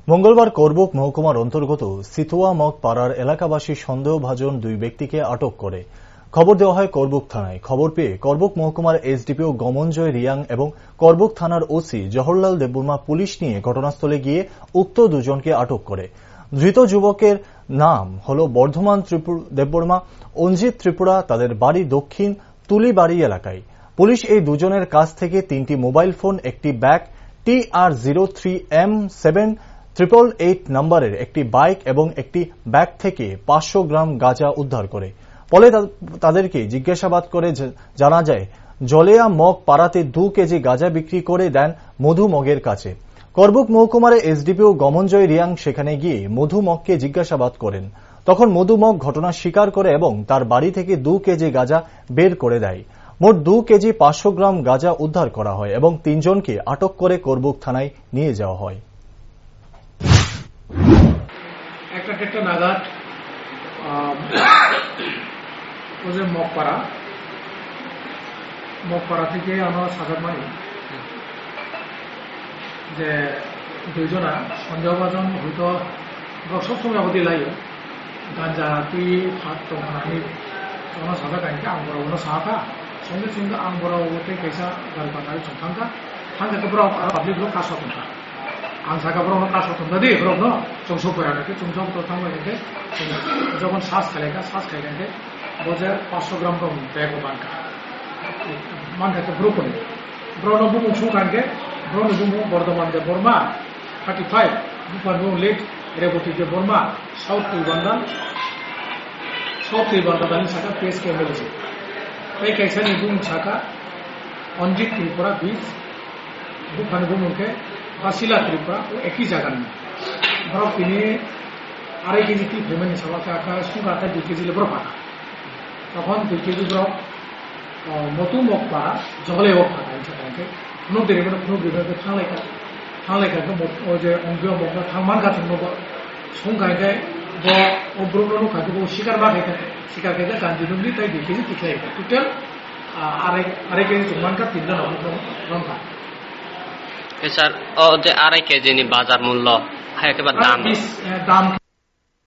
মঙ্গলবার করবুক মহকুমার অন্তর্গত সিথুয়া মগ পাড়ার এলাকাবাসী সন্দেহভাজন দুই ব্যক্তিকে আটক করে খবর দেওয়া হয় করবুক থানায়। খবর পেয়ে করবুক মহকুমার এসডিপিও গমনজয় রিয়াং এবং করবুক থানার ওসি জওহরলাল দেববর্মা পুলিশ নিয়ে ঘটনাস্থলে গিয়ে উক্ত দুজনকে আটক করে। ধৃত যুবকের নাম হল বর্ধমান দেববর্মা, অঞ্জিত ত্রিপুরা। তাদের বাড়ি দক্ষিণ তুলিবাড়ি এলাকায়। পুলিশ এই দুজনের কাছ থেকে 3টি মোবাইল ফোন, একটি ব্যাগ, TR03M7888 নম্বরের একটি বাইক এবং একটি ব্যাগ থেকে 500 গ্রাম গাঁজা উদ্ধার করে। পরে তাদেরকে জিজ্ঞাসাবাদ করে জানা যায় জলেয়া মগ পাড়াতে 2 কেজি গাঁজা বিক্রি করে দেন মধু মগের কাছে। করবুক মহকুমার এসডিপিও গমনজয় রিয়াং সেখানে গিয়ে মধু মগকে জিজ্ঞাসাবাদ করেন। তখন মধু মগ ঘটনা স্বীকার করে এবং তার বাড়ি থেকে 2 কেজি গাঁজা বের করে দেয়। মোট 2 কেজি 500 গ্রাম গাঁজা উদ্ধার করা হয় এবং 3 জনকে আটক করে করবুক থানায় নিয়ে যাওয়া হয়। একটা নাগাদ মগপাড়া থেকে আমরা সাগর মানি যে দুইজনা সন্দেহভাজন হয়তো সবসময় অবধি লাইयो गांजा ती फाट तंखानानै अना सागा गायके आं बरावनो साहा संगे संगे आं बरावते कैसा गालबानाय संथांगा थांगा बराव पाब्लिक लो कासो तंखा आं सागा बरावनो कासो तंखा दे बरावनो जोंसो फरायनाके जोंसो तो थांबायके जखन सास खायनाके बजे 500 ग्राम दं बेग बानका मानकाते ब्रोकन ब्रोनो बुमु संखानके ब्रोनो बुमु बर्धमान जे बर्मा 35 बुफानो लेट रेवती जे बर्मा साउथ Bandani Saka पेश के मिले एक ऐसा निबुम छाका अंजित त्रिपुरा 20 बुफान बुम के बासिला त्रिपुरा वो एक ही जगह में बरफ पिने आरे केजी की फेमस सवा का आका सुगा का 2 केजी लेबर पाता तখন 2 केजी बरफ मधु मग पारा जहले वो पाता इनसे करके नो देरेबन नो देरेबन थांलायका ओ जे अंगियो मग थांमान का थंगो संगायके वो ब्रोनो खाते वो शिकार बात है शिकार के गांधी दुंगी ताई देखी थी कितना है टोटल आरे केजी चुमान का 3 रन था सर और जे आरे केजी नि बाजार मूल्य है के बाद दाम